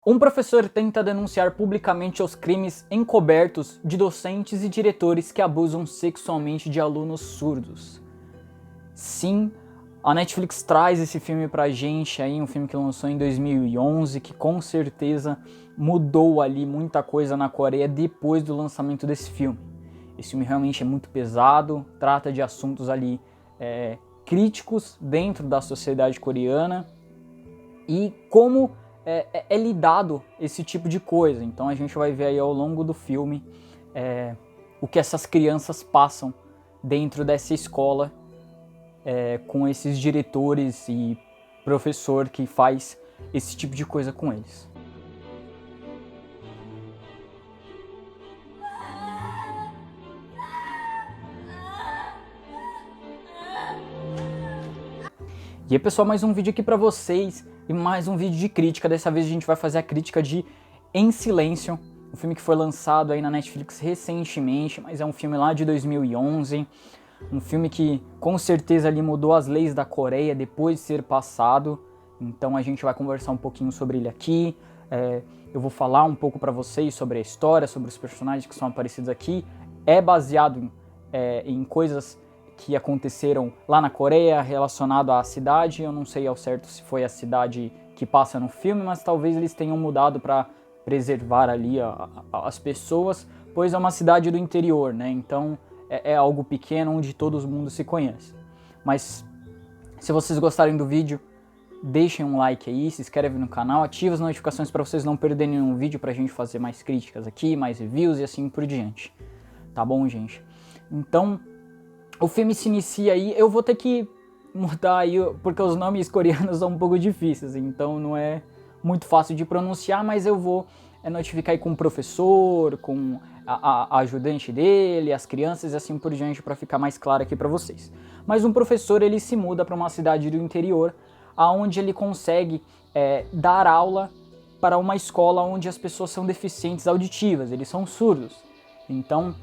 Um professor tenta denunciar publicamente os crimes encobertos de docentes e diretores que abusam sexualmente de alunos surdos. Sim, a Netflix traz esse filme pra gente aí, um filme que lançou em 2011, que com certeza mudou ali muita coisa na Coreia depois do lançamento desse filme. Esse filme realmente é muito pesado, trata de assuntos ali críticos dentro da sociedade coreana e como é lidado esse tipo de coisa. Então a gente vai ver aí ao longo do filme o que essas crianças passam dentro dessa escola com esses diretores e professor que faz esse tipo de coisa com eles. E aí pessoal, mais um vídeo aqui pra vocês e mais um vídeo de crítica. Dessa vez a gente vai fazer a crítica de Em Silêncio, um filme que foi lançado aí na Netflix recentemente, mas é um filme lá de 2011, um filme que com certeza ali mudou as leis da Coreia depois de ser passado. Então a gente vai conversar um pouquinho sobre ele aqui, eu vou falar um pouco pra vocês sobre a história, sobre os personagens que são aparecidos aqui. É baseado em coisas que aconteceram lá na Coreia relacionado à cidade. Eu não sei ao certo se foi a cidade que passa no filme, mas talvez eles tenham mudado para preservar ali as pessoas, pois é uma cidade do interior, né? Então é algo pequeno onde todo mundo se conhece. Mas se vocês gostarem do vídeo, deixem um like aí, se inscreve no canal, ative as notificações para vocês não perderem nenhum vídeo, pra gente fazer mais críticas aqui, mais reviews e assim por diante. Tá bom, gente? Então o filme se inicia aí, eu vou ter que mudar aí, porque os nomes coreanos são um pouco difíceis, então não é muito fácil de pronunciar, mas eu vou notificar aí com o professor, com a ajudante dele, as crianças e assim por diante, para ficar mais claro aqui para vocês. Mas um professor, ele se muda para uma cidade do interior, aonde ele consegue dar aula para uma escola onde as pessoas são deficientes auditivas, eles são surdos. Então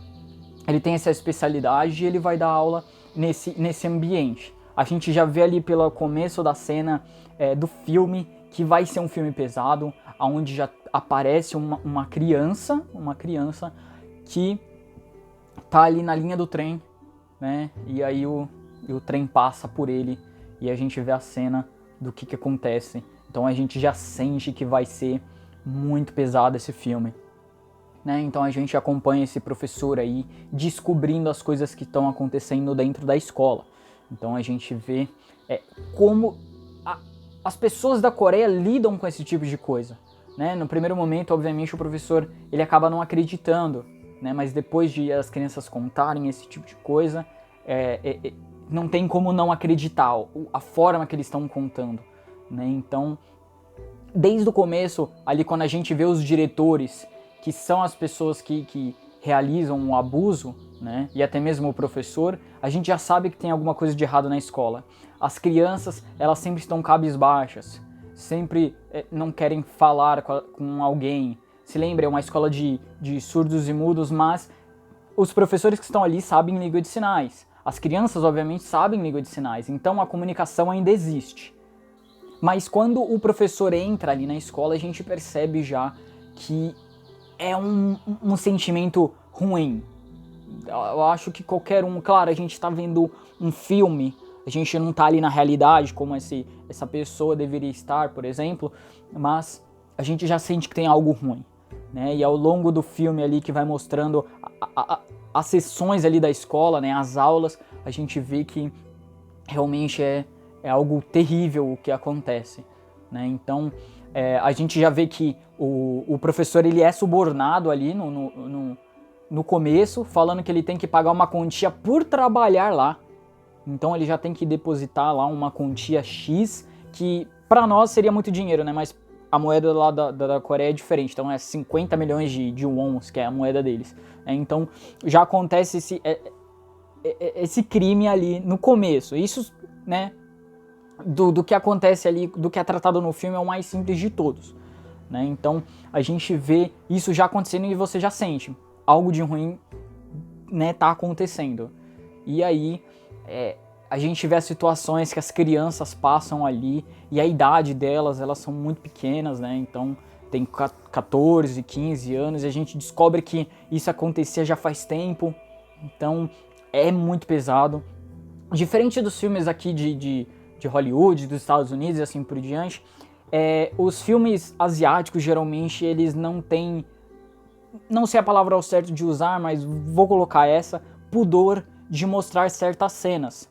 ele tem essa especialidade e ele vai dar aula nesse ambiente. A gente já vê ali pelo começo da cena do filme que vai ser um filme pesado, onde já aparece uma criança que tá ali na linha do trem, né? E aí o trem passa por ele e a gente vê a cena do que acontece. Então a gente já sente que vai ser muito pesado esse filme. Né? Então a gente acompanha esse professor aí descobrindo as coisas que estão acontecendo dentro da escola. Então a gente vê como as pessoas da Coreia lidam com esse tipo de coisa. Né? No primeiro momento, obviamente, o professor ele acaba não acreditando, né? Mas depois de as crianças contarem esse tipo de coisa, não tem como não acreditar a forma que eles estão contando. Né? Então, desde o começo, ali quando a gente vê os diretores, que são as pessoas que realizam o abuso, né, e até mesmo o professor, a gente já sabe que tem alguma coisa de errado na escola. As crianças, elas sempre estão cabisbaixas, sempre não querem falar com alguém. Se lembra, é uma escola de surdos e mudos, mas os professores que estão ali sabem língua de sinais. As crianças, obviamente, sabem língua de sinais, então a comunicação ainda existe. Mas quando o professor entra ali na escola, a gente percebe já que é um sentimento ruim. Eu acho que qualquer um... Claro, a gente tá vendo um filme, a gente não tá ali na realidade como essa pessoa deveria estar, por exemplo, mas a gente já sente que tem algo ruim. Né? E ao longo do filme ali que vai mostrando as sessões ali da escola, né, as aulas, a gente vê que realmente é algo terrível o que acontece. Né? Então a gente já vê que o professor ele é subornado ali no começo, falando que ele tem que pagar uma quantia por trabalhar lá. Então ele já tem que depositar lá uma quantia X, que para nós seria muito dinheiro, né? Mas a moeda lá da Coreia é diferente, então é 50 milhões de wons, que é a moeda deles. Então já acontece esse crime ali no começo. Isso, né? Do que acontece ali, do que é tratado no filme, é o mais simples de todos. Né? Então a gente vê isso já acontecendo e você já sente algo de ruim, né, tá acontecendo. E aí a gente vê as situações que as crianças passam ali e a idade delas, elas são muito pequenas, né? Então tem 14, 15 anos, e a gente descobre que isso acontecia já faz tempo, então é muito pesado. Diferente dos filmes aqui de Hollywood, dos Estados Unidos e assim por diante, os filmes asiáticos geralmente eles não têm, não sei a palavra ao certo de usar, mas vou colocar essa, pudor de mostrar certas cenas.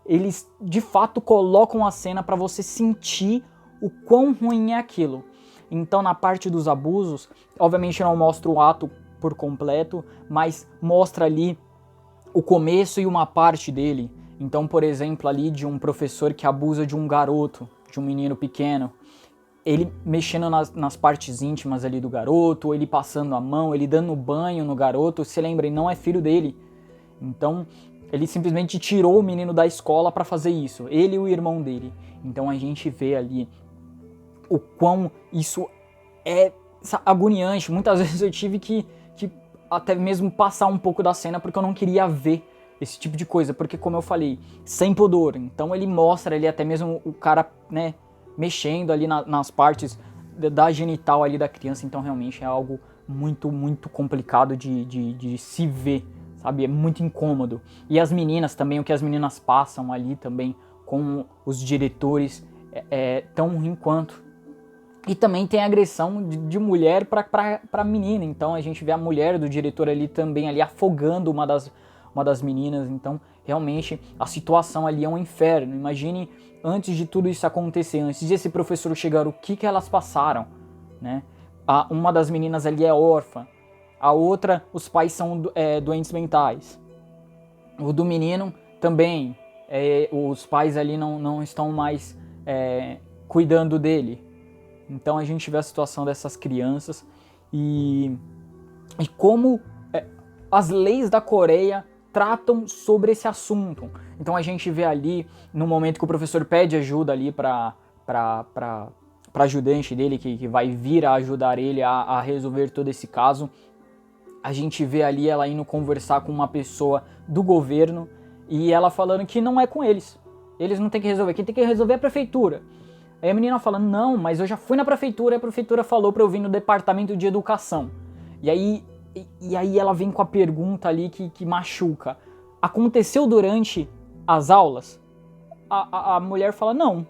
Eles de fato colocam a cena para você sentir o quão ruim é aquilo. Então na parte dos abusos, obviamente não mostra o ato por completo, mas mostra ali o começo e uma parte dele. Então, por exemplo, ali de um professor que abusa de um garoto, de um menino pequeno, ele mexendo nas partes íntimas ali do garoto, ele passando a mão, ele dando banho no garoto, se lembrem, não é filho dele. Então, ele simplesmente tirou o menino da escola para fazer isso, ele e o irmão dele. Então a gente vê ali o quão isso é agoniante. Muitas vezes eu tive que até mesmo passar um pouco da cena porque eu não queria ver esse tipo de coisa, porque como eu falei, sem pudor. Então ele mostra ali até mesmo o cara, né, mexendo ali nas partes da genital ali da criança, então realmente é algo muito, muito complicado de se ver, sabe? É muito incômodo. E as meninas também, o que as meninas passam ali também com os diretores é tão ruim quanto. E também tem agressão de mulher pra menina, então a gente vê a mulher do diretor ali também ali afogando uma das meninas, então realmente a situação ali é um inferno. Imagine antes de tudo isso acontecer, antes de esse professor chegar, o que elas passaram, né? Uma das meninas ali é órfã, a outra, os pais são doentes mentais, o do menino também, os pais ali não estão mais cuidando dele. Então a gente vê a situação dessas crianças e como as leis da Coreia tratam sobre esse assunto. Então a gente vê ali, no momento que o professor pede ajuda ali para ajudante dele, que vai vir a ajudar ele a resolver todo esse caso, a gente vê ali ela indo conversar com uma pessoa do governo e ela falando que não é com eles. Eles não têm que resolver, quem tem que resolver é a prefeitura. Aí a menina falando, não, mas eu já fui na prefeitura e a prefeitura falou pra eu vir no departamento de educação. E aí ela vem com a pergunta ali que machuca. Aconteceu durante as aulas? A mulher fala, não,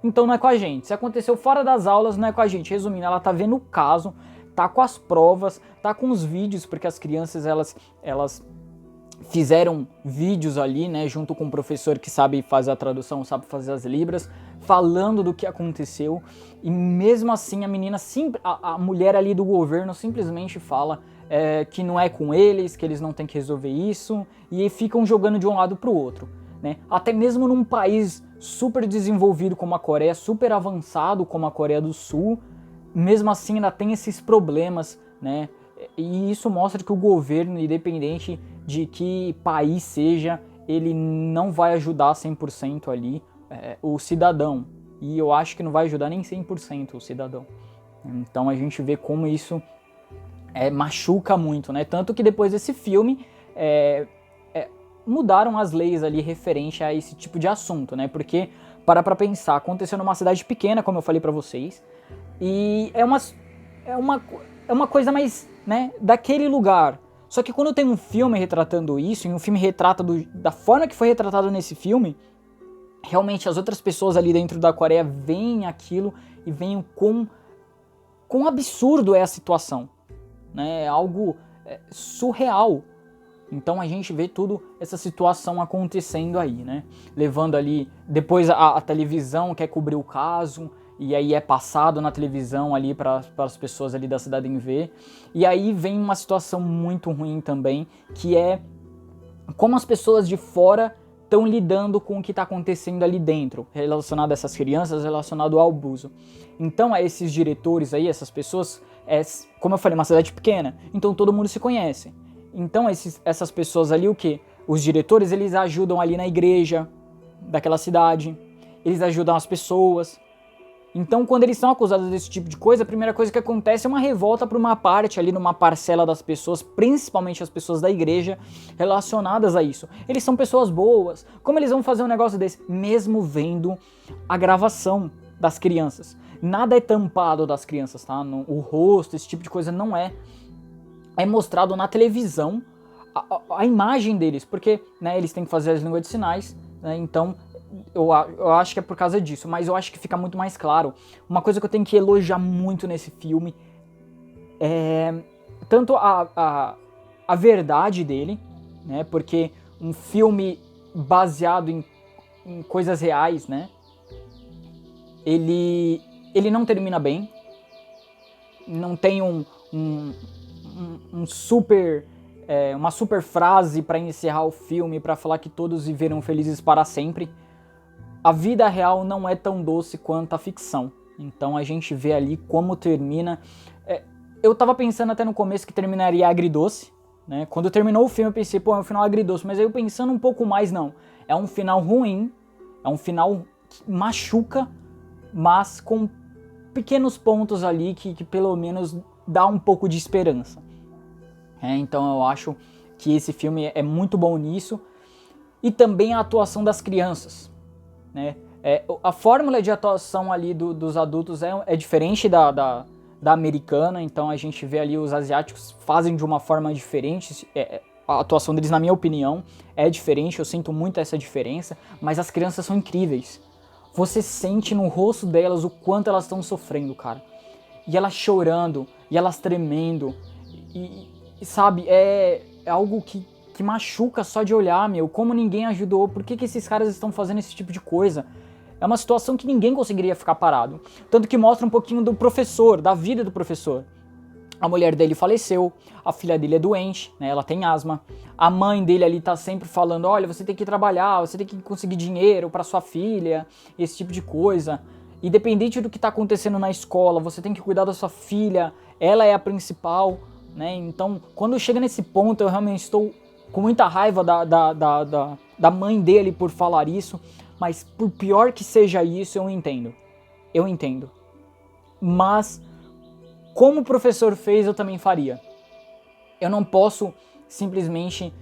então não é com a gente. Se aconteceu fora das aulas, não é com a gente. Resumindo, ela tá vendo o caso, tá com as provas, tá com os vídeos, porque as crianças, elas fizeram vídeos ali, né, junto com o professor que sabe fazer a tradução, sabe fazer as libras, falando do que aconteceu, e mesmo assim a menina, a mulher ali do governo simplesmente fala que não é com eles, que eles não têm que resolver isso, e ficam jogando de um lado pro outro, né? Até mesmo num país super desenvolvido como a Coreia, super avançado como a Coreia do Sul, mesmo assim ainda tem esses problemas, né? E isso mostra que o governo, independente de que país seja, ele não vai ajudar 100% ali o cidadão. E eu acho que não vai ajudar nem 100% o cidadão. Então a gente vê como isso machuca muito, né? Tanto que depois desse filme mudaram as leis ali referente a esse tipo de assunto, né? Porque, para pra pensar, aconteceu numa cidade pequena, como eu falei pra vocês, e é uma coisa mais, né, daquele lugar. Só que quando tem um filme retratando isso, e um filme retrata da forma que foi retratado nesse filme, realmente as outras pessoas ali dentro da Coreia veem aquilo e veem quão absurdo é a situação, né? É algo surreal. Então a gente vê tudo essa situação acontecendo aí, né? Levando ali, depois a televisão quer cobrir o caso, e aí é passado na televisão ali para as pessoas ali da cidade ver. E aí vem uma situação muito ruim também, que é como as pessoas de fora estão lidando com o que está acontecendo ali dentro, relacionado a essas crianças, relacionado ao abuso. Então, esses diretores aí, essas pessoas, como eu falei, uma cidade pequena, então todo mundo se conhece. Então, essas pessoas ali, o quê? Os diretores, eles ajudam ali na igreja daquela cidade, eles ajudam as pessoas. Então, quando eles são acusados desse tipo de coisa, a primeira coisa que acontece é uma revolta para uma parte ali, numa parcela das pessoas, principalmente as pessoas da igreja, relacionadas a isso. Eles são pessoas boas, como eles vão fazer um negócio desse? Mesmo vendo a gravação das crianças, nada é tampado das crianças, tá? O rosto, esse tipo de coisa não é mostrado na televisão a imagem deles, porque, né, eles têm que fazer as línguas de sinais, né, então eu acho que é por causa disso, mas eu acho que fica muito mais claro. Uma coisa que eu tenho que elogiar muito nesse filme é tanto a verdade dele, né, porque um filme baseado em coisas reais, né, ele não termina bem, não tem uma super frase para encerrar o filme, para falar que todos viveram felizes para sempre. A vida real não é tão doce quanto a ficção. Então a gente vê ali como termina. Eu tava pensando até no começo que terminaria agridoce, né? Quando terminou o filme eu pensei, pô, é um final agridoce, mas aí eu pensando um pouco mais, não. É um final ruim, é um final que machuca, mas com pequenos pontos ali que pelo menos dá um pouco de esperança. Então eu acho que esse filme é muito bom nisso. E também a atuação das crianças, né? A fórmula de atuação ali dos adultos é diferente da americana, então a gente vê ali os asiáticos fazem de uma forma diferente, a atuação deles, na minha opinião, é diferente, eu sinto muito essa diferença, mas as crianças são incríveis. Você sente no rosto delas o quanto elas estão sofrendo, cara. E elas chorando, e elas tremendo, e sabe, é algo que machuca só de olhar, meu. Como ninguém ajudou, por que esses caras estão fazendo esse tipo de coisa? É uma situação que ninguém conseguiria ficar parado. Tanto que mostra um pouquinho do professor, da vida do professor. A mulher dele faleceu, a filha dele é doente, né, ela tem asma. A mãe dele ali tá sempre falando, olha, você tem que trabalhar, você tem que conseguir dinheiro para sua filha, esse tipo de coisa. Independente do que tá acontecendo na escola, você tem que cuidar da sua filha, ela é a principal, né? Então, quando chega nesse ponto, eu realmente estou com muita raiva da mãe dele por falar isso, mas por pior que seja isso, eu entendo. Eu entendo. Mas, como o professor fez, eu também faria. Eu não posso simplesmente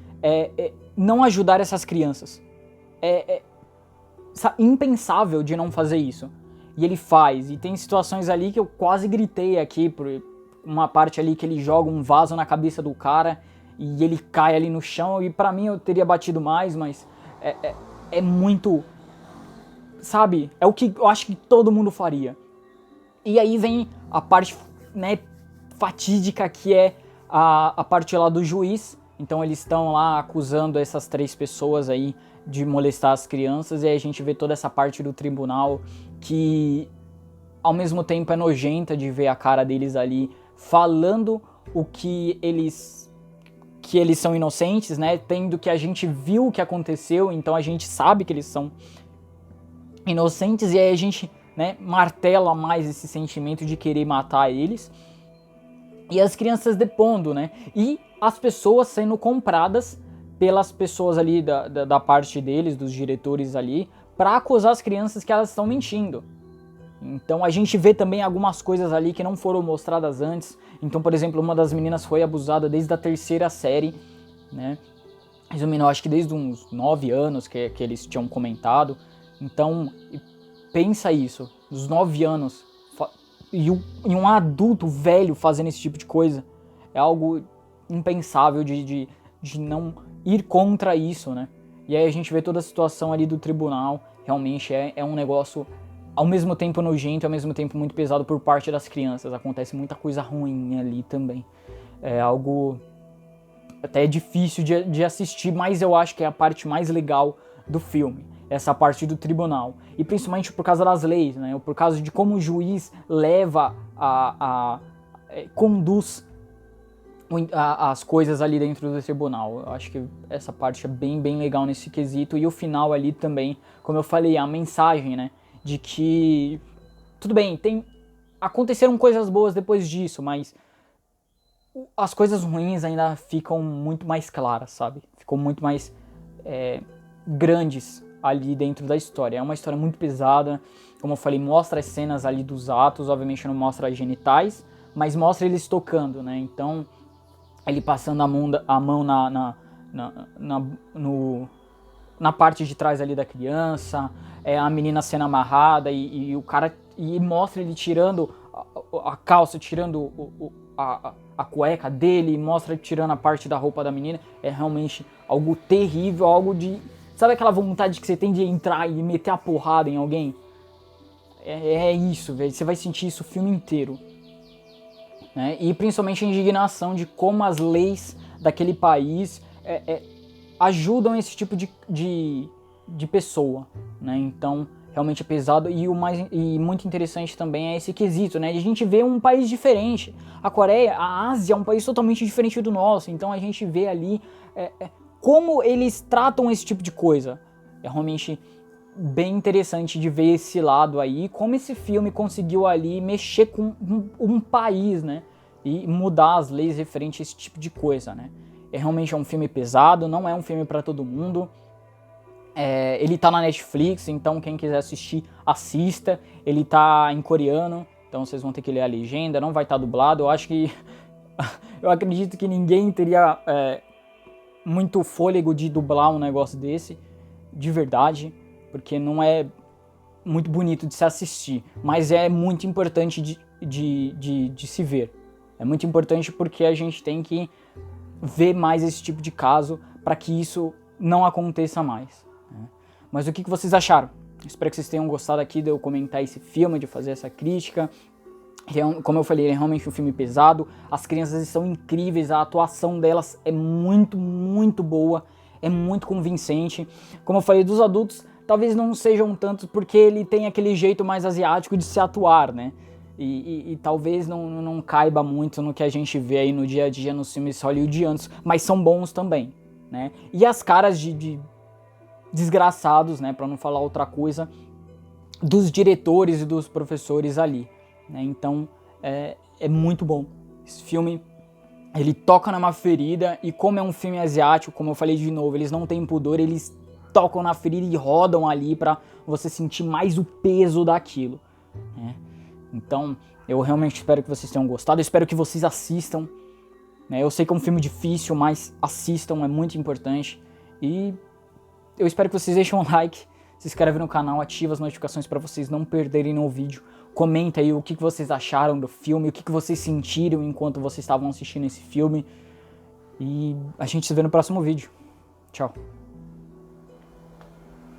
não ajudar essas crianças. É impensável de não fazer isso. E ele faz. E tem situações ali que eu quase gritei aqui, por uma parte ali que ele joga um vaso na cabeça do cara e ele cai ali no chão. E pra mim eu teria batido mais, mas é muito... Sabe? É o que eu acho que todo mundo faria. E aí vem a parte, né, fatídica, que é a parte lá do juiz. Então eles estão lá acusando essas 3 pessoas aí de molestar as crianças, e aí a gente vê toda essa parte do tribunal que ao mesmo tempo é nojenta de ver a cara deles ali falando o que eles são inocentes, né? Tendo que a gente viu o que aconteceu, então a gente sabe que eles são inocentes, e aí a gente, né, martela mais esse sentimento de querer matar eles. E as crianças depondo, né? E as pessoas sendo compradas pelas pessoas ali da parte deles, dos diretores ali, para acusar as crianças que elas estão mentindo. Então a gente vê também algumas coisas ali que não foram mostradas antes. Então, por exemplo, uma das meninas foi abusada desde a 3ª série, né? Resumindo, acho que desde uns 9 anos que eles tinham comentado. Então, pensa isso, dos 9 anos, e um adulto velho fazendo esse tipo de coisa, é algo impensável de não ir contra isso, né? E aí a gente vê toda a situação ali do tribunal, realmente é um negócio ao mesmo tempo nojento, ao mesmo tempo muito pesado por parte das crianças, acontece muita coisa ruim ali também, é algo até difícil de assistir, mas eu acho que é a parte mais legal do filme, essa parte do tribunal, e principalmente por causa das leis, né? Por causa de como o juiz leva conduz as coisas ali dentro do tribunal. Eu acho que essa parte é bem legal nesse quesito, e o final ali também, como eu falei, a mensagem, né, de que tudo bem, aconteceram coisas boas depois disso, mas as coisas ruins ainda ficam muito mais claras, sabe? Ficam muito mais grandes ali dentro da história. É uma história muito pesada, como eu falei, mostra as cenas ali dos atos, obviamente não mostra as genitais, mas mostra eles tocando, né? Então, ele passando a mão na parte de trás ali da criança, a menina sendo amarrada e o cara e mostra ele tirando a calça, tirando a cueca dele, mostra ele tirando a parte da roupa da menina. É realmente algo terrível, algo de... Sabe aquela vontade que você tem de entrar e meter a porrada em alguém? É isso, velho. Você vai sentir isso o filme inteiro. Né? E principalmente a indignação de como as leis daquele país ajudam esse tipo de pessoa. Né? Então, realmente é pesado. E muito interessante também é esse quesito, né? De a gente vê um país diferente. A Coreia, a Ásia é um país totalmente diferente do nosso. Então a gente vê ali como eles tratam esse tipo de coisa. É realmente bem interessante de ver esse lado aí, como esse filme conseguiu ali mexer com um país, né? E mudar as leis referente a esse tipo de coisa, né? Realmente é um filme pesado, não é um filme para todo mundo. Ele tá na Netflix, então quem quiser assistir, assista. Ele tá em coreano, então vocês vão ter que ler a legenda, não vai estar dublado. Eu acho que... eu acredito que ninguém teria muito fôlego de dublar um negócio desse, de verdade, porque não é muito bonito de se assistir, mas é muito importante de se ver. É muito importante porque a gente tem que ver mais esse tipo de caso para que isso não aconteça mais. Né? Mas o que vocês acharam? Espero que vocês tenham gostado aqui de eu comentar esse filme, de fazer essa crítica. Como eu falei, é realmente um filme pesado, as crianças são incríveis, a atuação delas é muito, muito boa, é muito convincente. Como eu falei, dos adultos, talvez não sejam tantos porque ele tem aquele jeito mais asiático de se atuar, né? E talvez não caiba muito no que a gente vê aí no dia a dia nos filmes hollywoodianos, mas são bons também, né? E as caras de desgraçados, né, pra não falar outra coisa, dos diretores e dos professores ali, né? Então é muito bom. Esse filme, ele toca numa ferida, e como é um filme asiático, como eu falei de novo, eles não têm pudor, eles tocam na ferida e rodam ali pra você sentir mais o peso daquilo, né? Então, eu realmente espero que vocês tenham gostado, eu espero que vocês assistam, né? Eu sei que é um filme difícil, mas assistam, é muito importante. E eu espero que vocês deixem um like, se inscrevem no canal, ativem as notificações para vocês não perderem nenhum vídeo. Comenta aí o que vocês acharam do filme, o que vocês sentiram enquanto vocês estavam assistindo esse filme. E a gente se vê no próximo vídeo. Tchau.